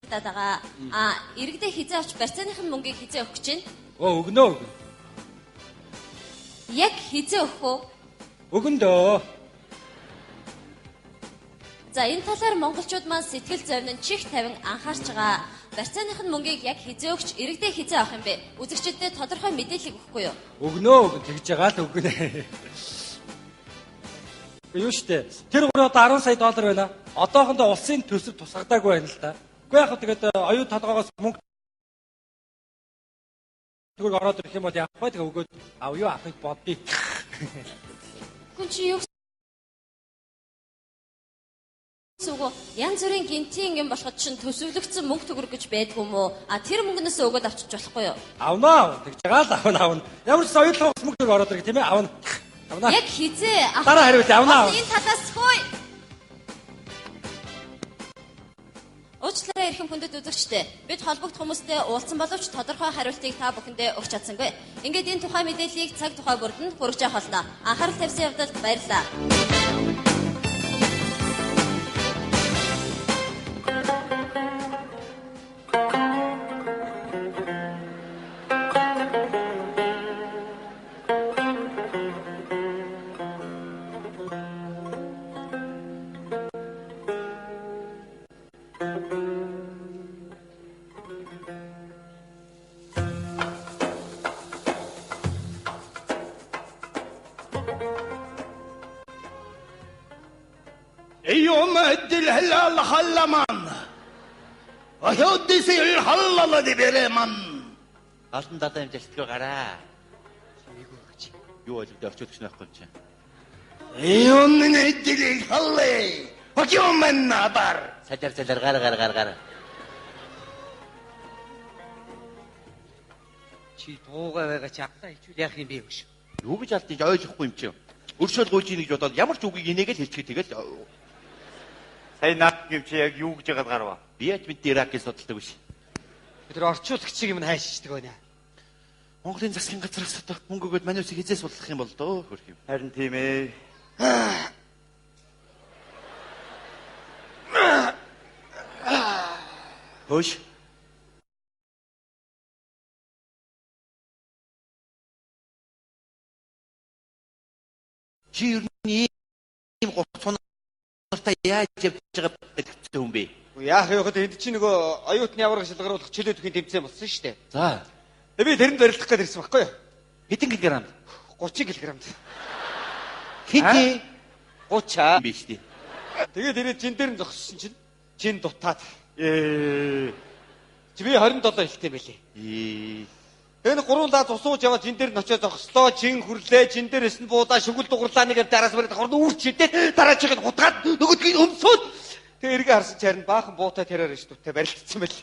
байгаа. Иргэдээ хизээ авч барьцааныхын мөнгийг хизээ өгөх гэж байна. Өгнө. Яг хизээ өгөх үү? Өгөндөө. За энэ талаар монголчууд маань сэтгэл зовнин чих тавин анхаарч байгаа. Барьцааныхын мөнгийг яг хизээ өгч иргэдээ хизээ авах юм бэ? Үзэгчдэд тодорхой мэдээлэл өгөхгүй юу? Өгнө тэгж байгаа л өгнө. Юу штэ. Тэр гурав одоо 10 сая доллар байна. Одоохондоо улсын төсөв тусгадаагүй байна л да. Үгүй яг тэгээд оюун толгоогоос мөнгө төгрөг ороод ирэх юм бол яах вэ? Тэгээ өгөөд юу авахыг бодъё. Хүн чи юу Сүгөө янз бүрийн гинтийн юм болоход чинь төсөвлөгдсөн мөнгө төгрөг гэж байдгүй мó? Тэр мөнгнөөс өгөөд авчиж болохгүй юу? Авнаа. Тэгж байгаа л авна. Ямар ч оюун толгоос мөнгө төгрөг ороод ирэх тийм ээ? Авна. Яг хизээ авах. Дараа хариулт авнаа. Энэ талаас хөөе. Уучлаарай эрхэм хүндэт үзэгчдээ. Бид холбогдох хүмүүстэй уулзсан боловч тодорхой хариултыг та бүхэндээ өгч чадсангүй. Ингээд энэ тухай мэдээллийг цаг тухай бүрдэнд хүргэж явах болно. Анхаарал тавьсан явдалд баярлалаа. الهلال خلمان وحدث الحلال دبرمان Алтан дадаа юм жилтгөө гараа. Чимээгүй гэж. Юу ойлголт орчуулж байхгүй юм чи. يومن الدل الحلال ويوم النبر Садар гар. Чи дуугаа байгаа чи авлаа хичүүл яах юм бэ гэж. Юу гэж алдчих ойлгохгүй юм чи. Өршөөл гуйж ийн гэж бодоод ямар ч үгийг инээгээл хэлчихээ тэгэл. Сая наад юм чи яг юу гэж яагаад гарваа? Би яж бид Иракийг судалдаг биш. Бид нар орчуулагчийг юм хайшдаг байна. Монголын засгийн газраас одоо мөнгө өгөөд маниусыг хизээс судлах юм бол дөө хөрх юм. Харин тийм ээ. Хөөш. Чи юу ийм гоцонортой яаж явж байгаа гэдэг юм бэ? Яах вэ гэхэд энд чинь нөгөө оюутны авраг шалгаруулах чөлөөт өхийн тэмцээн болсон шүү дээ. За. Би тэрэнд барилдах гэж ирсэн байхгүй юу? Хэдэн килограмм? 30 кг. Хинти 30 биш тий. Тэгээд ирээд жин дээр нь зогссон чинь жин дутаад. Чи би 27 хэлтэй байлээ. Энэ гурван лаз усууж яваад жин дээр нь очиж зогслоо, жин хүрлээ, жин дээрээс нь буудаа шүгэл дугарлаа нэгээр дараас бараад хорд үүрчээд дараачихыг хутгаад нөгөөдгийг өмсөөд тэгээ эргээ харсан чи харин баахан буутай тэрээр ш дүтээ барилдсан байл.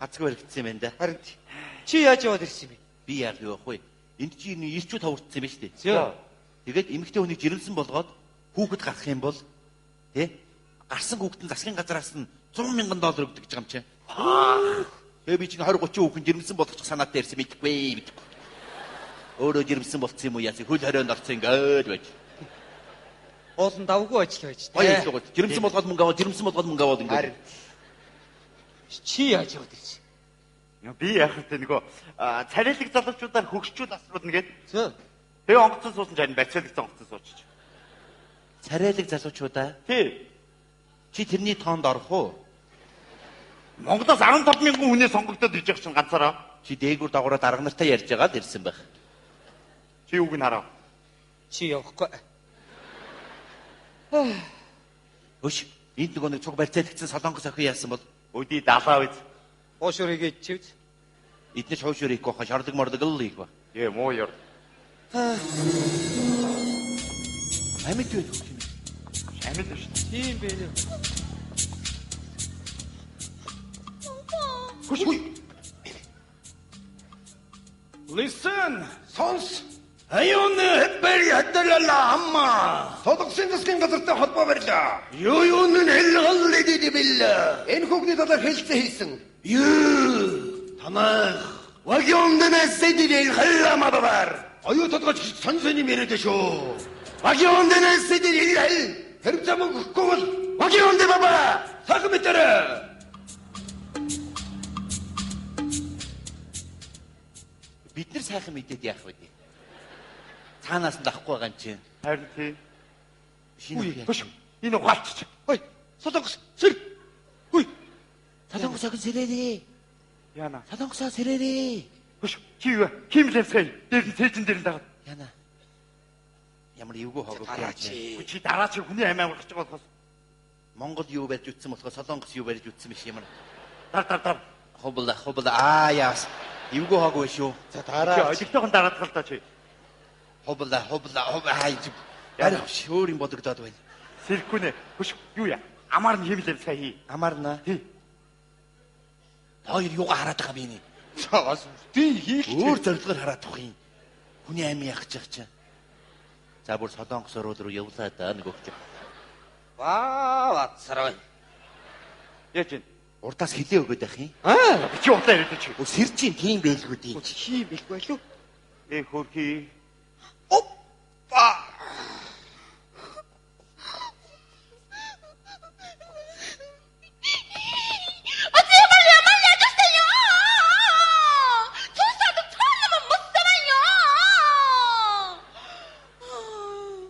Хацг баригдсан юм байна да. Харин чи яаж яваад ирсэн юм бэ? Би яг юу ахгүй. Энд чи ирчүүд хаврцсан юм байна шүү дээ. Зөө. Тэгээд эмэгтэй хүнийг жирэмсэн болгоод хүүхэд гарах юм бол тий гарсан хүүхэд нь засгийн газраас нь $100,000 өгдөг гэж байгаа юм чи. Тэгээ би чинь 20-30 хүүхэн жирэмсэн болгочих санаатай ирсэн мэдэхгүй. Өөрөө жирэмсэн болцсон юм уу яа хөл хорионд орсон ингээд байж. Уулын давгүй ажил байж Гоё ажил. Жирэмсэн болгоод мөнгө аваад ингээд. Чи яаж яваад ирсэн? Би яах вэ нөгөө царайлаг залуучуудаар хөгшчүүд асруулна гээд. Зөө. Тэгээ онгоцон суусан чинь барьцаалагцсан онгоцон суучиж. Царайлаг залуучуудаа. Тий. Чи тэрний тоонд орох уу? Монголоос 15,000 хүнээ сонгогдоод ирж байгаа чинь ганцаараа. Чи дээгүүр дагуураа дарга нартай ярьж байгаад ирсэн байх. Чи юуг нь харав? Чи явахгүй. Өш, энд нөгөө нэг цуг барьцаалагцсан солонгос охин яасан бол Өдий далаа үз. Уушур хийгээд чивд. эднэр шуушур хийх гоохоо шордог мордог л хийх ба. Муу ёр. Амьд юу гэх юм? Амьд шүү. Тийм бэ нэ. Listen, сонс. Аюун хэвээр ядалла амма. Тодогсын засгийн газартай холбоо барьлаа. Юун хэлгэл дэдибэл. Энэ хүүхний талаар хэлцээ хийсэн. Юу? Танах. Вагиондэнэс сэдэл халлама бабар. Аюу тодгоч сонсоны мэрэдэ шүү. Вагиондэнэс сэдэл хэл. Хэрэг замын гэхгүй бол вагиондэ баба. Сах мэтэрэ. Бид нар сайхан мэдээд яах вэ? Цаанаас нь лахгүй байгаа юм чинь. Харин тий. Шинэ Хөш. Энэ угаалч. Ой, солонгос сэр. Хүй. Солонгосоо сэрээрээ. Яна. Солонгосоо сэрээрээ. Хөш. Чи юу? Химлэмсгэй. Дээр нь цээжин дээр нь дагаад. Яна. Ямар эвгүй хог Дараачи. Чи дараа чи хүний амиа амарч байгаа болохоос Монгол юу барьж үтсэн болохоос Солонгос юу барьж үтсэн биш ямар. дар. Хобла яас. Эвгүй хог биш шүү. За Чи дараа. олигтойгоо дараад гал та чи. Хобла хайж. Арай өөр юм бодогдоод байна. Сэрхүүнэ. Хөш. Юу яа? Амар нь химлэмсгэй хий. Амарна. Тий. Хоёр юугаа хараад байгаа би энэ. Цаас тий хийх. Өөр зорилгоор хараад байгаа юм. Хүний амийн ягч явах чинь. За бүр Солонгос руу явлаа да нэг өгч. Ваа, царай. Яаж вэ? Урдаас хилээ өгöd байх юм. Чи удаа яриад чи. Сэржийн тийм байлгүй дээ. Хий бэлгүй лүү. Хөрхи. Опа.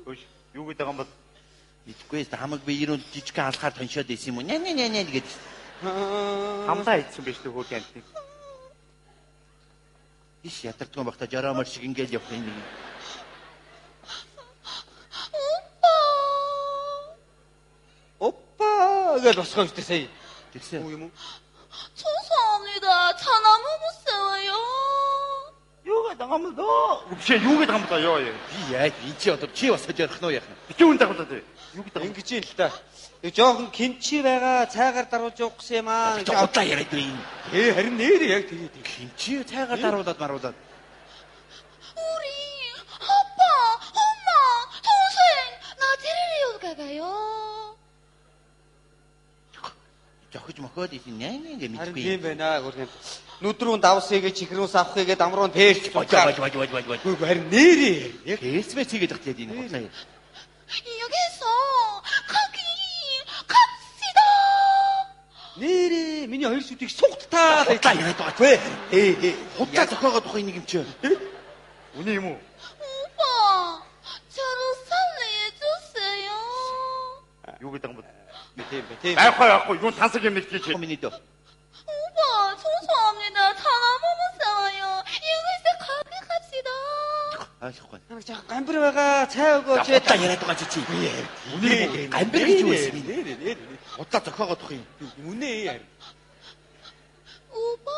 Хөш. Юу гэдэг юм бол Итгэхгүй хамаг би ирүүн жижигхэн алхаар тоншоод исэн юм уу? Няа гэдэг. хамдаа ийдсэн биш үү хөрхи амт. Иш ятардгүй багта жараамар шиг ингээл явах юм. Опа гэж босгоо үстэй сая. Тэгсэн. Юу юм уу? 죄송합니다. 차 너무 무서워요. Юу гэдэг юм бол дөө. Үгүй юу гэдэг юм бол ёо. Би яа би чи одоо чи бас жарах нь яах нь. Би юу дагуулаад вэ? Юу гэдэг юм? Ингэж юм л та. Нэг жоохон кинчи байгаа цайгаар даруулж явах гэсэн юм аа. Удлаа яриад байна. Харин нэрээ яг тэгээд. Хинчи цайгаар даруулаад маруулаад. 우리 아빠, 엄마, 동생 나 데리러 가봐요. Жохиж мохоод исэн няа ингээ Харин мэдгүй. тийм байна гэх юм. Нүдрүүн давсыгээ чихрүүс авахыгээ дамруу пэйж Бож. Үгүй харин нэрээ. Яг Фэйсбүүк хийгээд ахлаад энэ хутлаа. 여기서 갑시다. нэрээ миний хоёр сүдийг сугтаа. Хутлаа яриад байгаа вэ? Хутлаа зохиогоод тухай нэг юм чи. Үний юм уу? 오빠, 저를 살려주세요. Юу гэдэг юм бол Тийм. байхгүй юу тансаг юм нэг чи. Миний дөө. 오빠, 죄송합니다. 차 너무 무서워요. 여기서 거기 갑시다. Аашгүй. Намайг жаа гамбар байгаа цай өгөөч. Хутлаа яриад байгаа чи. Үнэ Гамбар гэж юу вэ? нэрээ. Хутлаа зохиогоод тухай. Үнэ. 오빠,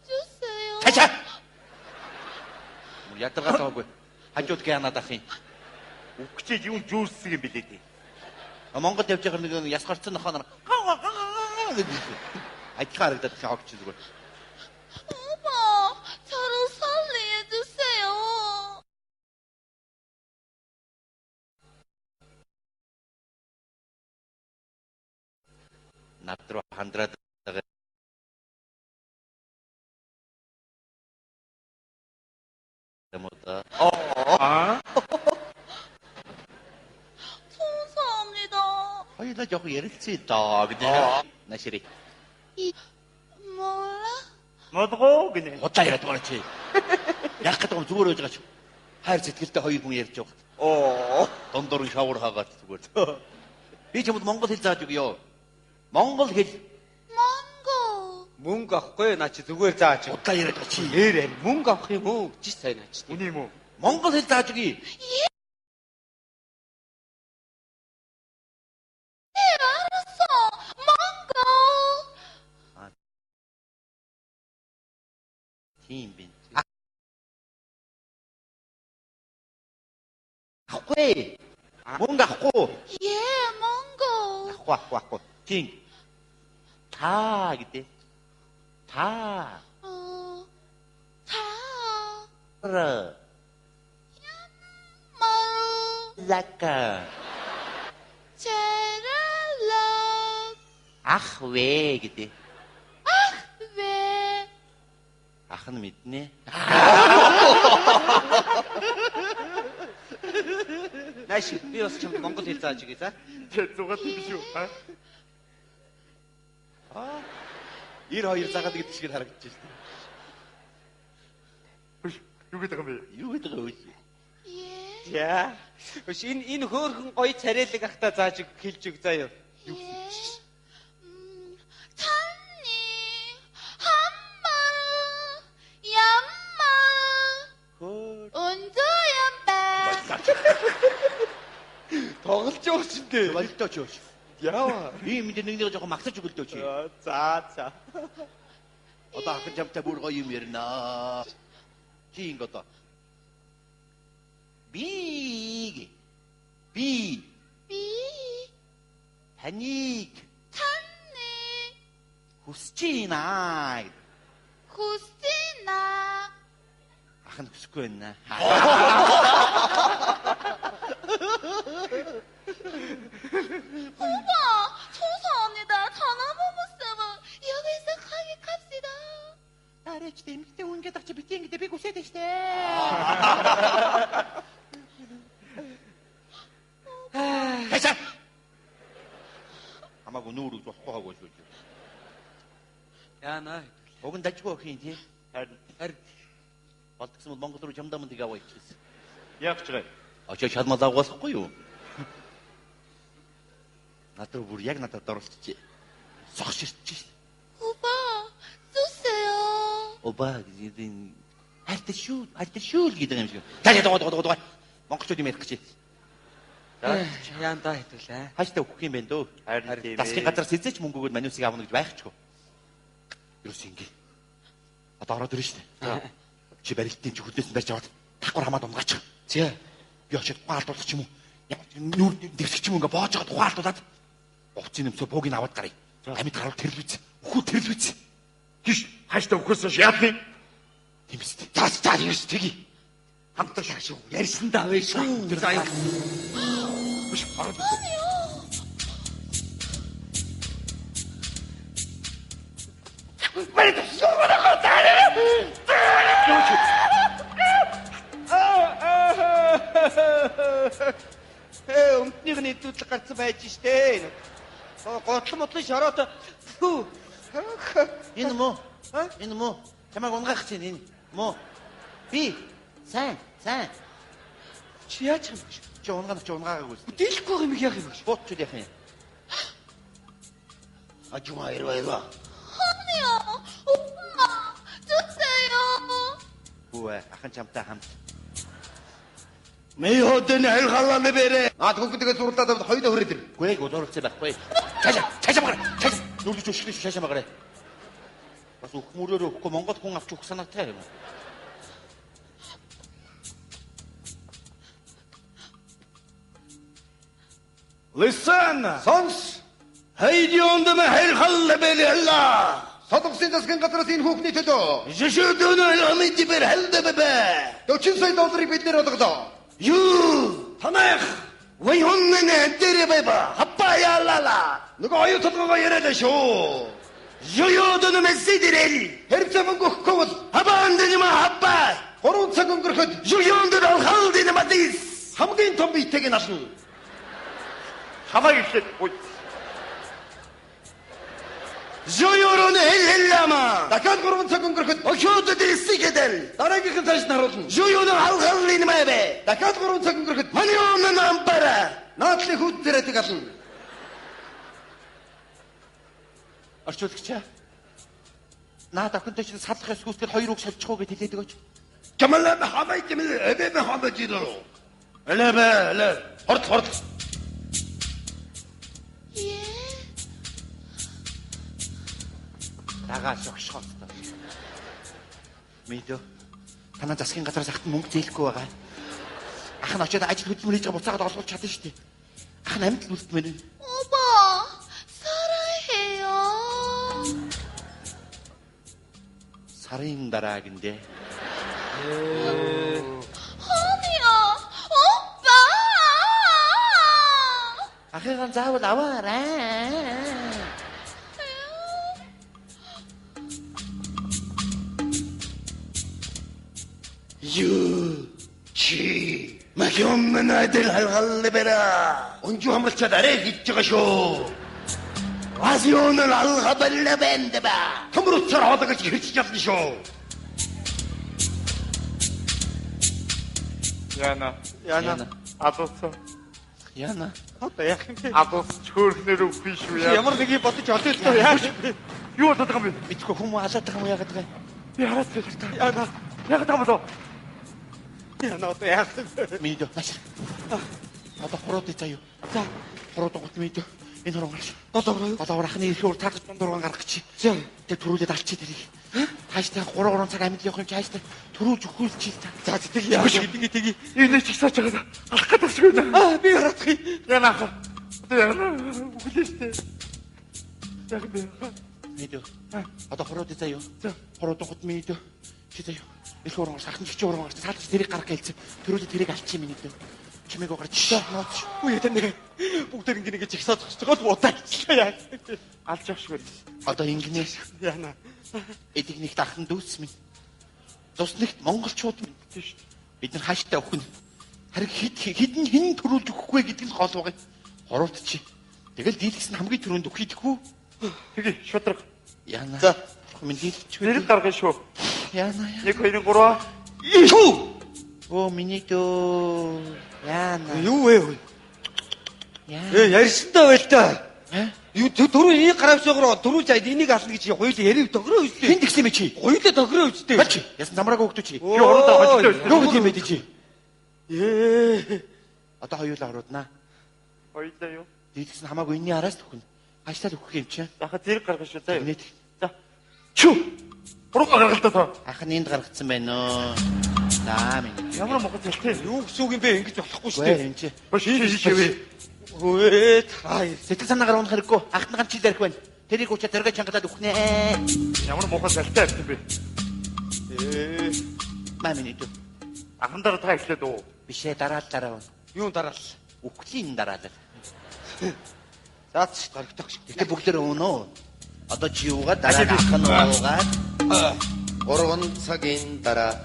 주세요. Хачаа. Мөр ядаргаа таагүй. Хажууд гаанаад ах юм. Үгчээ юу жүүссэн юм бэлээ дээ. Монгол явж байгаа нэг яс гарцсан нохоо нар гэдэг. Ажихаа харагдаад хаагч зүгээр. 오빠, 저를 살려주세요. Над руу хандраад байгаа. Аа. 죄송합니다. Хоёулаа жоох ярилцъя доо гэдэг. Наширий. 몰라? Модгоо гинэ. Хутлаа яриад байгаа чи. Яг гэдэг юм зүгээр байж байгаа ч. Хайр сэтгэлтэй хоёр хүн ярьж байгаа. Оо. Дондор нь шавар хаагаад зүгээр. Би чамд монгол хэл зааж өгье. Монгол хэл 망고. Мөнгө авахгүй наа чи зүгээр заач. хутлаа яриад байгаа чи. Нэрээ мөнгө авах юм уу? Жи сайн наач. Үний юм уу? Монгол хэл зааж өгье. 알았어. 망고. Тийм би. Ахгүй. Мөнгө авахгүй. 예, 망고. Ахгүй. Тийм. Та гэдэг. Та. 다. Ра. 마루. Лака. 제랄라. Ах вэ гэдэг. 왜? Ах нь мэднэ. Нааш би бас чамд монгол хэл зааж өгье за. Чи зугаад биш үү? Аа. 92 загаад гэдэг шиг харагдаж байна. Юу гэдэг юм бэ? Юу гэдэг вэ? За. Энэ хөөрхөн гоё царайлаг ахта зааж хэлж өг заяа. 찬니 한마 얌마 운조연배 Тоглож байгаа ч дээ. Болтооч өөч. Яа. Би мэдээ нэг жоохон магтаж өгөлдөөч. За. Одоо ахын чамтай бүр гоё юм ярина. Чи ингэ одоо. Би 비 таныг 찬니 хүсэж байна. 구스나 Ах нь хүсэхгүй байна. 오빠 죄송합니다 전화번호쌤은 여기서 가게 갑시다 Арайч дэмэгтэй хүн гэдэг чи битэн гэдэг би хүсээд штэ. Хашаа. Хамаагүй нүүрүүд болохгүй хаагүй шүү. Яана. Уг нь дажгүй хийн тий. Харин болдгсон бол Монгол руу чамдаа мөн тийг аваач гэсэн. Яг ч гай. Очоо шалмал авахгүй юу? Надад бүр яг надад оруулчих. Сох ширтчих. 오빠 쏘세요 Оба гэдэг хайртай шүү л гэдэг юм шиг. Таа доо. Монголчууд юм ярих гэж. Яандаа хэвлээ. Хааштай өгөх юм бэ дөө? Харин тийм. Засгийн газраас эзэж мөнгө өгөөд маниусыг авна гэж байхчгүй. Юус ингэ. Одоо ороод ирэн штэ. Чи барилтын чи хөдөөс нь барьж аваад давхар хамаад умгаач. За. Би очиод ухаалдуулах ч юм уу. Яг нүүр дэвсгч юм ингээ боож аваад ухаалдуулаад увцын нэмсөө буугийг аваад гарыг. Амьд гарууд тэрлвэц. Өхөө тэрлвэц. Хиш хааштай өгөхөөс яатны? Тийм үст. За юус тгий. Хамтар шашиг ярьсан да вэ шүү. За юу. Биш ард. Барит суугаа таарэ. Өмтнийг нэвтрүүлэг гарцсан байж штэ. Готлон мотлон шороод хүү. Энэ муу. Энэ муу. Чамайг унгаах чинь энэ муу. Би сайн. Чи яаж юм бэ? Чи унгаагүй. Дийлэхгүй юм яах юм бэ? Бууч яах юм. Ажмаа ирвэла. 아니요 오빠 쏘세요 Хүү ахын чамтай хамт. Мэйhodын хайлгаалаа бэрэ. Түүгдгээ зурлаад аваад хоёулаа хүрээд ир. Гүй гудуурцээ байхгүй. Цаашаа магараа. Нүрдэж өшгөлж цаашаа магараа. Бас өхмөрөөр өгөхгүй Монгол хүн авч өгөх санаатай юм. Listen. Сонс. Хайдионд хайлгаалаа бэрэлла. Содогсын засгийн газраас энэ хүүхний төлөө. Жишүүдөө мэдбэр халдабэ. $40,000 бид нэр олгодоо. Юу? Танах. Вайхонны дэрбэба. Хаппаяалала. Нөгөө аюу толгойгоо яриад шүү. Юуёдон мессидэрэл. Хэрвээ мөнгө өгөхгүй бол хабаандын хаппа. 3 цаг өнгөрөхөд юуёнд алхалдын матис. Хамгийн том биетэйг нь ална. Хамаа ихлээд ой. Жоёрон хэллама. Дахиад 3 цаг өнгөрөхөд охиодод эсэгэдэл. Дараагийнх нь цааш нь харуулна. Жоёрон алхалын маяг. Дахиад 3 цаг өнгөрөхөд манион намбара. Наадлын хүүт дээрээ ална. Орчуулагч. Наад охинтой чинь салах эсгүүсгэл 2 үг шалчихоо гэж хэлээд өгөөч. Камала хамай гэмэл эбэ хамай жидоо. Элэ. Хорт. 예 Дагаа шогшгоостой. Мэдөө. Танаа засгийн газраас ахт мөнгө зээлэхгүй байгаа. Ах нь очиод ажил хөдөлмөр хийж байгаа буцаагаад олгуулж чадна шүү дээ. Ах нь амьд л үлдмээр. 오빠 사랑해요 Сарын дараагиндээ. 아니요 오빠 Ахыгаа заавал аваарай. Юу чи магиомн адил халгалбэра. Унжу хамралчаад арай хийж байгаа шүү. Асионол алхабалла бэндэба. Төмөрөцөр хоолойгож хэрчж чадна шүү. Яна. Адуусан. Яна. Одоо яах юм бэ? Адуусч хөөрхнөр үгүй шүү яа. Ямар нэг юм бодож одоо л яах юм бэ? Юу болоод байгаа юм бэ? Мэдгүй хүмүүс алаад байгаа юм яагаад байгаа юм? Би хараад байна. Яна. Яг та болоо. Яна одоо яах юм бэ? Минь нааш. Одоо хороод заяа. За. Хороод гот минь. Энэ хороо гарч. Долоогроо. Долоогор ахны ихээр таадах дундургаан гаргах чи. За. Тэг төрүүлээд алчи тэрийг. Тааштай 3 цаг амьд явах юм чи хааштай төрүүлж өгөхгүй чи та. За тэг яах юм тэгээ. Энэ ч ихсаач байгаа. Алах гэдэг шиг байна. Би хараадах юм. Яна ах. Яна үгэлээстэй. Яг би. Мэдээ. Одоо хороод заяа. За. Хороод гот минь. Чи заяа. Их уран гарч ахны чи уран гарч таадах тэрийг гаргах гэлцээ. Төрүүлээд тэрийг алчи минь дээ. Чимээг гарч нууц. Үе тэнэ. Бүгд ингэ жигсаад зогсож байгаа удаа яах. Алж явах шиг байна. Одоо ингэнээс Яна. эдэг нэг дахин дүүс минь. Туснагт монголчууд минь Тийш. бид нар хааштай өхнө. Харин хідэн хэн төрүүлж өгөхгүй гэдэг нь гол байгаа. Хороот чи. Тэгэл дийлгс нь хамгийн түрүүнд өгөх идэхгүй. Тэгээ шудраг. Яна. За. Минь дийлгч Нэр гаргана шүү. Яна. 1 2 3. Юу? Оо миний дөө. Яна. Юу вэ? Яна. Ярьсандаа байл та. Юу Түрүү энийг гаравчаагаар түрүү зайд энийг ална гэж хоёул ярив төгрөө үстэй. хэн гисэн бэ чи? Хоёулаа төгрөө үстэй. Бач. Ясан замрааг өгдөө чи. Би орондоо хожтой байсан. Юу гэдэг юм бэ чи? Одоо хоёулаа орууднаа. Хоёлаа юу? Дийлгс нь хамаагүй энэний араас төхнө. Хааштай өгөх юм чи? Дахад зэрэг гаргана шүү заа. Нийт. За. Чү. Буруу гаргалтай тоо. Ахын энд гаргацсан байна нөө. За минь. Ямар монгол хэлтэй. Юу гэсэн үг юм бэ? Ингэж болохгүй шүү Вэ дээ. энэ чи. Бош шивээ. Өө таа. Сэтгэл санаагаар унах хэрэггүй. Ахтан ганц чил ярих байна. Тэрийг уучаа тэргээ чангалаад өгнэ. Ямар монгол хэлтэй юм бэ? Мамин итүү. Ахан дараа та эхлээд үү. Бишээ дараа. Юу дараал. Үхлийн дараа. Заач гарагтах шиг. Гэтэ бүгдээр өөнөө. Одоо чи юугаа дараа ахын уугаад 3 цагийн дараа.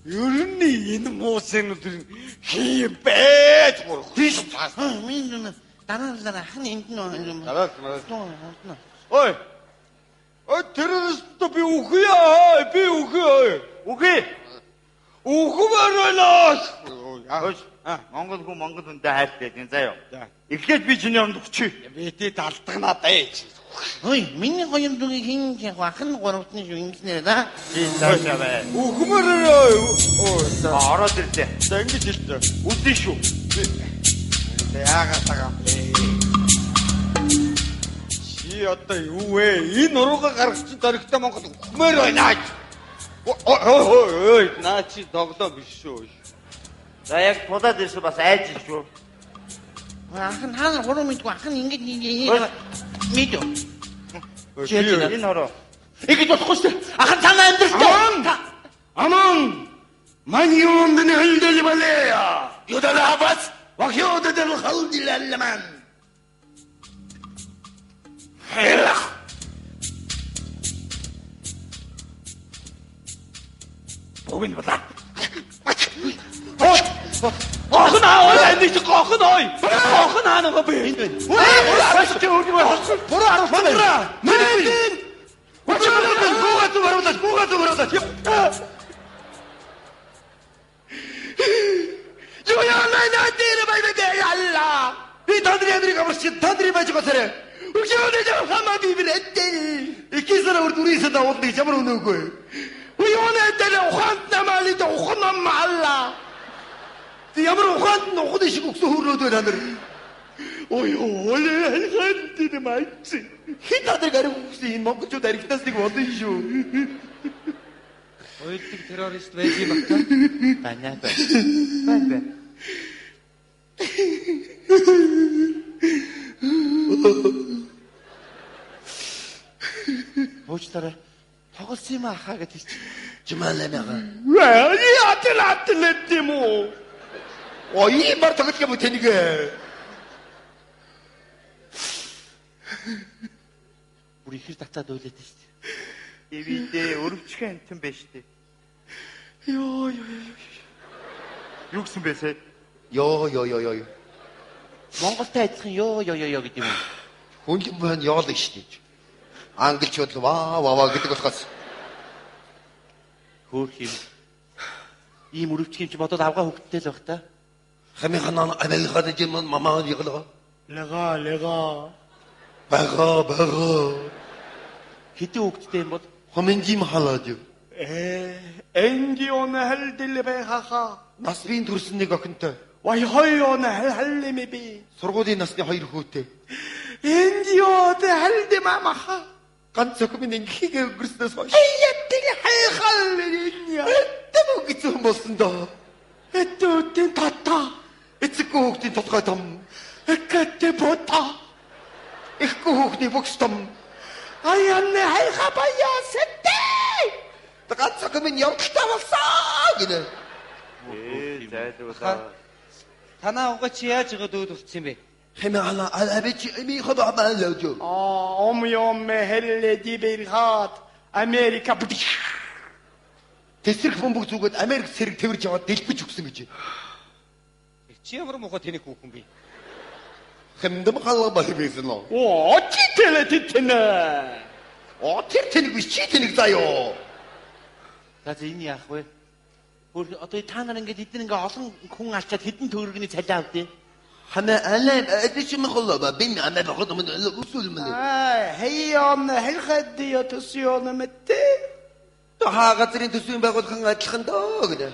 Ер нь энэ муусын өдөр хийм байж гурх. тийш минь дараа ахын энд нь Дараа. Ой. Террорист би үхье. Би үхье. Үгүй. Үхмээр байна. Хөөш. Монгол хүндээ хайртай гэдэг заяа. Эхлээд би чиний оронд өгчий. Би тэд алдагнаа байж. ой миний гоём дүгийн хин яг ахын гуравтны шүү ингэснээр да. Би цаашаа бай. Үхмээр. Ороод ирлээ. За ингэж хэлдэг. Үдэн шүү. Яагаад тагаа. Чи одоо юу вэ? Энэ урууга гаргачих дөрөгтэй Монгол үхмээр байна. Ой, наа чи доглоо биш шүү. За яг тулаад ирсэн бас айж шүү. Ахын хаана гурав мэдгүй ахын ингэж мэдөө. Энэ ороо. Ингэж болохгүй шүү. Ахын цаана амьдралтай. Аман! Мань юунд нь хэлдэл балея. Юдала бас вахёдэл халдилалман. Хелах. Богино бата. Охин аа энэ чи гохин ой. Гохин аа нэг би. Буруу харуулсан. Мэнэн. Гугат. Юу яана дээр байгаад ялла. Би тадрын амрыг тадрын байж госоо. Үгүй ээ хамаа би бэлэдэл. Ихээсээ үрдүрийсээ давуулдаг ямар өнөөгөө. Уяна дээр ухаанд намаалд ухнам малла. Ти ямар ухаанд нь ухад шиг өгсөн хөөрөөд байна нар. Ой хэнтэ майч. Хит тадрыг ариг өгсөн энэ монголчууд аригтаас нэг болно шүү. Ойлдог террорист байж юм байна. Банаа бай. Бай. Уучлаарай. Тоглосон юм ахаа гэж хэлчих. Жималэмэга. Яатлаатлаа юм уу? Ой мар тоглох юм тэнийг. Бүр ихэр татаад ойлээд шүү дээ. Ивидээ өрөвчгэн амтан байж тээ. Юу. Юу гэсэн бэ сая? Ёо. Монголтай адилхан ёо гэдэг юм уу? Хүн байна ёолог штийж. Англичууд ваа гэдэг болохоос. Хөөх юм. Ийм өрөвч юм чи бодоод авгаа хөвгттэй л байх та. Хамихан амилгаад юм мамаа яглаа. Лега. Бага. Хэдэн хөвгттэй юм бол Хоминжим халаад юу. Энгион хэлдэлбэ хаха. Нас биеийн төрсөн нэг охинтой. Вай хойон хэллэми би. Сургуулийн насны 2 хүүтэй. Энгиод хэлдэмамаха. Ганц охин ингээгээ өнгөрснөөс хойш. Яттэг хайхаллэня. Тэм үгцэн болсон доо. Эттүтэн тата. Эцэггүй хүүхдийн толгой том. Эккэтэ бота. Ихгүй хүүхдийн бүгс том. Аяны хайхабая сэтэ. Ганц охин явдалтай болсон гинэ. Зайдуулаа. Танаа угаа чи яаж өгөөд өвдөрсөн юм бэ? Хэмээн авич эми хобаа маалж юу. Омёме хэллэди бэлхат. Америка бүт. Тэсрэх бомбог зүгээд Америк сэрэг тэрж яваад дэлбэж өгсөн гэж. Чи ямар мохоо тэнийг хүүхэн бэ? Хэмдэм халаа бахибсэн нөө. Оо, чи тэлэтэнэ. Тэр тэнэг биш чи тэнэг заяо. За энэ яах вэ? Бүр одоо та нар ингээд эдгээр ингээд олон хүн алчаад хэдэн төгрөгний цалиа авдээ. Хана алаа эдэшим холлоо бин амаа бахад мөн үсүүл мэн. Хэйон хэлхэдиё төсөөнө мэтэ. Та газрын төсвийн байгууллагын адилхан доо гэдэг.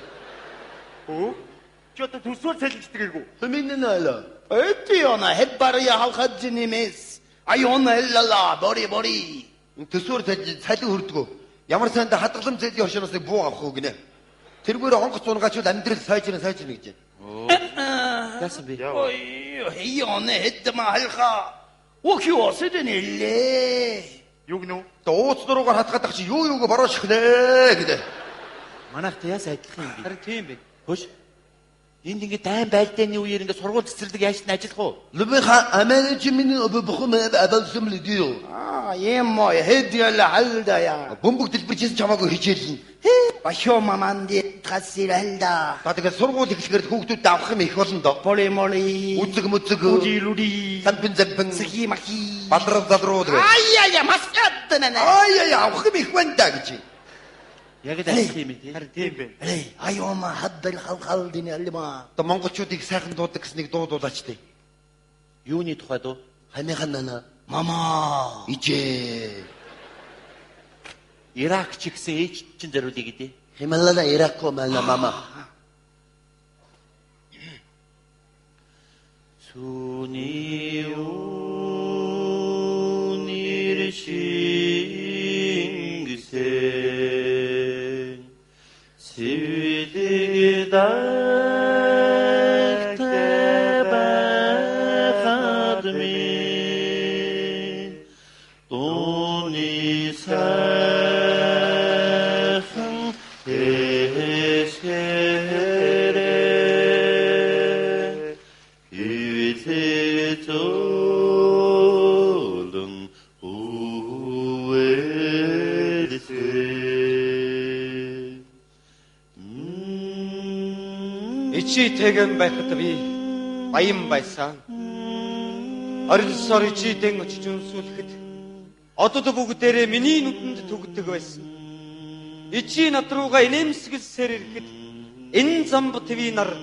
Чи одоо төсөөр салждаг эгүү. Хэмээн нэлээ. Эдион хэббарья халхажнимэс. Аюун эллала бори. Төсвөр салин хүрдгөө. Ямар санд хадгалам зэлийн оршиноос буу авах уу гинэ. Тэргээр онгоц зунгачуд амьдрал сайжрна гэж. Яасан бэ? Ой, хэйон хэдма халха. Окио сэдэнэлээ. Юу гинөө? Ууц дуруугаар хатгаад чи юуг бороо шихнэ гэдэг. Манайх яас адилхан юм бэ? Харин тийм бэ. Хөш. Энд ингээд дайн байлдааны үеэр ингээд сургууль цэцэрлэг яаж ажиллах уу? Лүбэха амэнежмийн бохом абалсам лидио. Ямо хэдиэл халдая. Бөмбөг дэлбэрчсэн чамаагүй хичээлнэ. Башо маманди тасирэлда. Та тэгээд сургууль эхлэхээр хүүхдүүд авах юм их болно доо. Полимоли. Үзэг мүзэг. Луди. Сампин. Сахимахи. Балрал залруу гэдэг. Аяя маскаттэнэ. Авах юм их байна да гэж. Яг л адилхан юм тий. Харин тийм бэ. Аюума хаддал халхалдин алима. Одоо монголчуудыг сайхан дуудаг гэснийг дуудаач тий. Юуны тухай дуу? Хамихан нана. Мама. Ижээ. Ирак ч гэсэн ээж чинь зориулъя гэдэг. Хималана Иракко мана мама. Сүний үнэр шингэсэн сэвэлэг дагтай байхад минь дууны сайхан эсэрэ ивэцэтолэн үвэрсэ Ичи тэгэн байхад би баян байсан. Орилсоор ичидэн очиж үнсүүлэхэд одод бүгдээрээ миний нүдэнд түгдэг байсан. Ичи над руугаа инээмсэглсээр ирэхэд энэ замб твий нар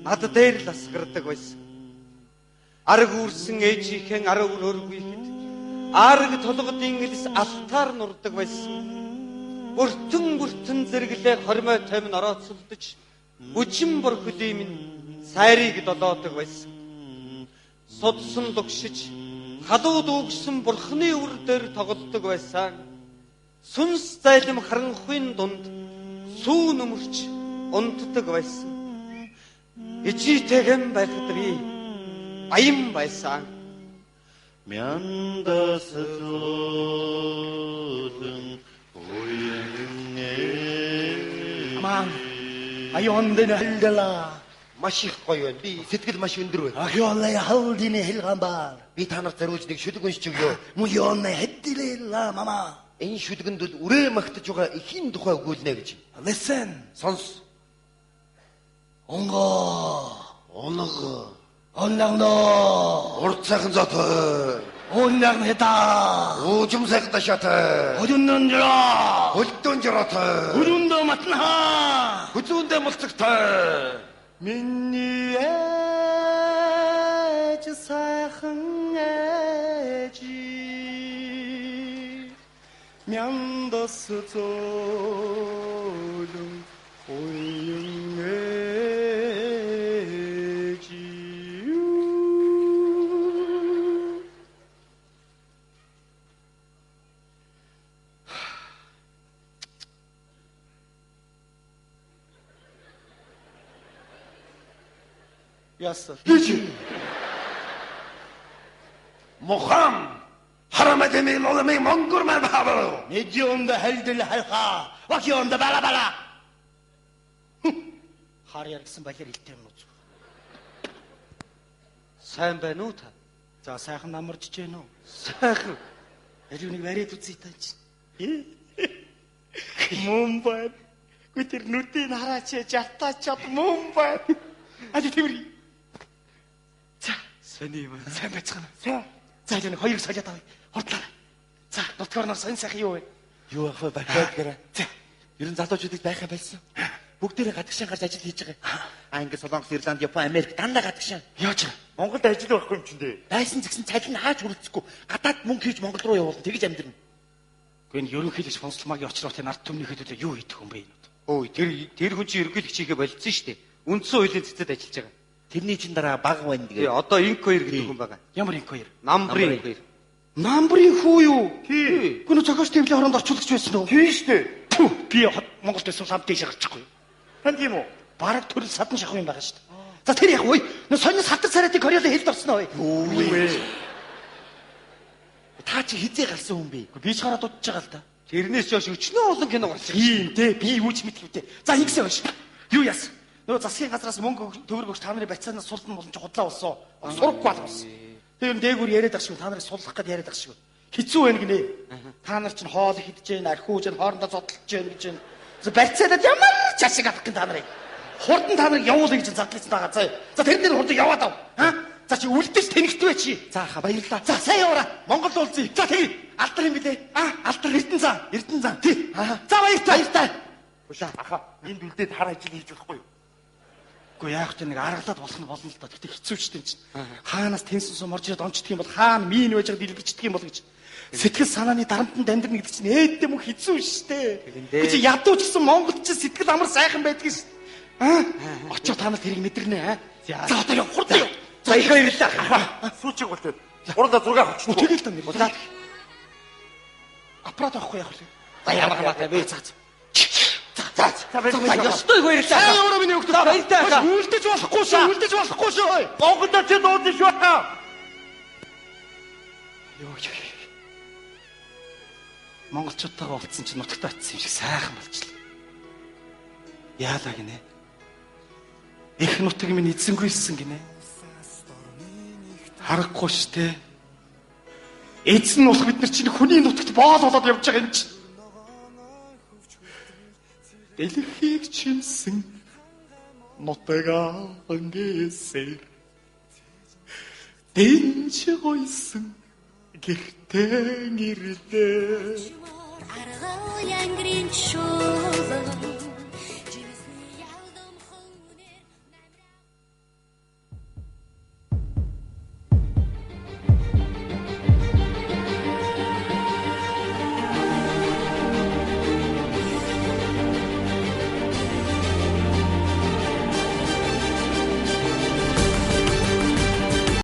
над дээр л асгардаг байсан. Арг үрсэн ээжийнхэн арга өрөөргүйхэд арг толгодын элс алтаар нурдаг байсан. Бүртэн зэрэглээ хормой тайван орооцолдож үчин бүр хөдөө минь сайрыг долоодог байсан. Судсан дугшиж халууд үгсэн бурхны үр дээр тоглодог байсан. Сүнс зайлм харанхуйн дунд сүү нүмерч унтдаг байсан. Ичитэйгэн байхад би баян байсан. мяндасэлэн уянэ Мам. Аюундэн хэлдэлаа. Маш их гоё байна. Би сэтгэл маш өндөр байна. Аюулай халдин хэлгамбар. Би та нарт зориулж нэг шүлэг уншиж өгөө. Муён хэддэлээ мама. Энэ шүлгэнд бол үрээ магтаж байгаа эхийн тухай өгүүлнэ гэж. Listen. Сонс. Онго. Онго. Оннагно. Урд сайхан зотой. Оннагно хэта. Уужим сайхан дашатай. Хөлөндөнжроо. Хөлдөнжроотой. Хөлөндөө матнаа. Хөлөндөө мулцагтай. Миний ээж сайхан ээж. Мяндас зөөлөн уян ээж. Яасан. Мохам харамадэмий молмэй монгор мар баавал. Медиумда хальдэл хайха. Вакиумда бала. Харьяар гэсэн балер илтэй юм уу? Сайн байна уу та? За сайхан намарч гэнэ үү? Сайхан. Аливныг бариад үзье таа чи. Мумбай. Гүтэр нүдийг хараач жартаачаад мумбай. Али тэври. За, Сони юм. сайн байцгаана. За. За энэ хоёрыг солиод авъя. Хордлоо. За, нутгаар нар сайн сайхан юу вэ? Юу ах вэ бахад гэрэ. За. Ер нь залуучуудыг байхаа байсан. Бүгдээрээ гадагшаан гарч ажил хийж байгаа. Англи, Солонгос, Ирланд, Япон, Америк дандаа гадагшаан. Яаж? Монголд ажил байхгүй юм чинь дээ. Байсан згсэн цалин хааж хүрэлцэхгүй. Гадаад мөнгө хийж Монгол руу явуулна. Тэгж амьдрна. Гүн ерөнхийдөө спонсормагийн очроотой ард түмний хөдөлөө юу хийдэг юм бэ? Өө тэр хүн чинь ерөнхийлөгчийгээ болцсон шүү дээ. Үндсэн хуулийн цэцэд ажиллаж байгаа. Тэрний чин дараа баг байна Тэгээ тэгээ. одоо инк 2 гэдэг хүн байгаа. Ямар инк хоёр? Намбрын 2. Намбрын хүү юу? Тий. Гүн зохиос төвлийн оронд орчуулагч байсан уу? Тий штэ. Тү, би Монголд байсан сав дэше гарчихгүй. Танд юм уу? Бараг төрөл садан шахах юм байгаа шүү дээ. За тэр яг уу? Нөө сонёс хатар царайтай Кореоло хэлд орсон уу? Юу вэ? Та чи хизээ гарсан хүн бэ? Би ч гараад дуудаж байгаа л да. Тэрнээс ч өчнөө олон кино гарсан. Тийм дээ. Би юу ч мэдхивтэй. За ингэсэн байна шүү. Юу яасан? Нөгөө засгийн газраас мөнгө төгрөг өгч та нарын бацаанаас сулдан боломж худлаа болсон. Сурахгүй болсон. Тэр дээгүүр яриад ах шиг та нарыг суллах гэд яриад ах шиг. Хэцүү байна гинэ. Та нар чинь хоол идэж гэн, архиуж гэн, хоорондоо зодтолж гэн гэж байна. Барьцаадад ямар ч ашиг авах гэн та нарыг. Хурдан та нарыг явуулъя гэж задлаж байгаа. За тэр дээр хурдан яваад ав. За чи үлдэж тэнэгтвэ чи. За баярлалаа. За сайн яваарай. Монгол уулзъя. За тэгье. Алдар юм билээ. Алдар Эрдэнэ зан. Тий. За баярлалаа. Ушаа аха энд үлдээд хар ажил хийж болохгүй юу? Гэхдээ яах вэ нэг аргалаад болох нь болно л доо. Тэгтээ хэцүү ч юм чинь. Хаанаас тэнсэн сум орж ирээд онцдох юм бол хаана мин байж байгааг дэлбэрчдэг юм бол гэж. Сэтгэл санааны дарамтанд амьдрна гэдэг чинь ээдтэй мөн хэцүү шүү дээ. Чи ядуу ч гэсэн Монголд ч сэтгэл амар сайхан байдаг шүү. Очоо та нар тэрийг мэдэрнэ. За одоо яв хурдан яв. За их баярлалаа. Сүүчиг болтой. Гурлаа 6 авчих. Тэгэл тань болоо. Аппарат авахгүй яах вэ? За ямар хамаатай бэ? За. Ёстой их баярлалаа. Аа яваа миний хөлтөд. За баярлалаа. Үлдэж болохгүй шүү. Үлдэж болохгүй шүү. Монголд ч дуудаж шүү. Йоо. Монголчуудтайгаа уулзсан чинь нутагтаа очсон юм шиг сайхан болчихлоо. Яалаа гинэ. Их нутаг минь эзэнгүйсэн гинэ. Харахгүй штэ. Эзэн болох бид нар чинь хүний нутагт боол болоод явж байгаа юм чинь. Дэлхийг чимсэн нутага ангисэр дэнч гойсон гэртэн ирлээ Аргал янгрин шуулан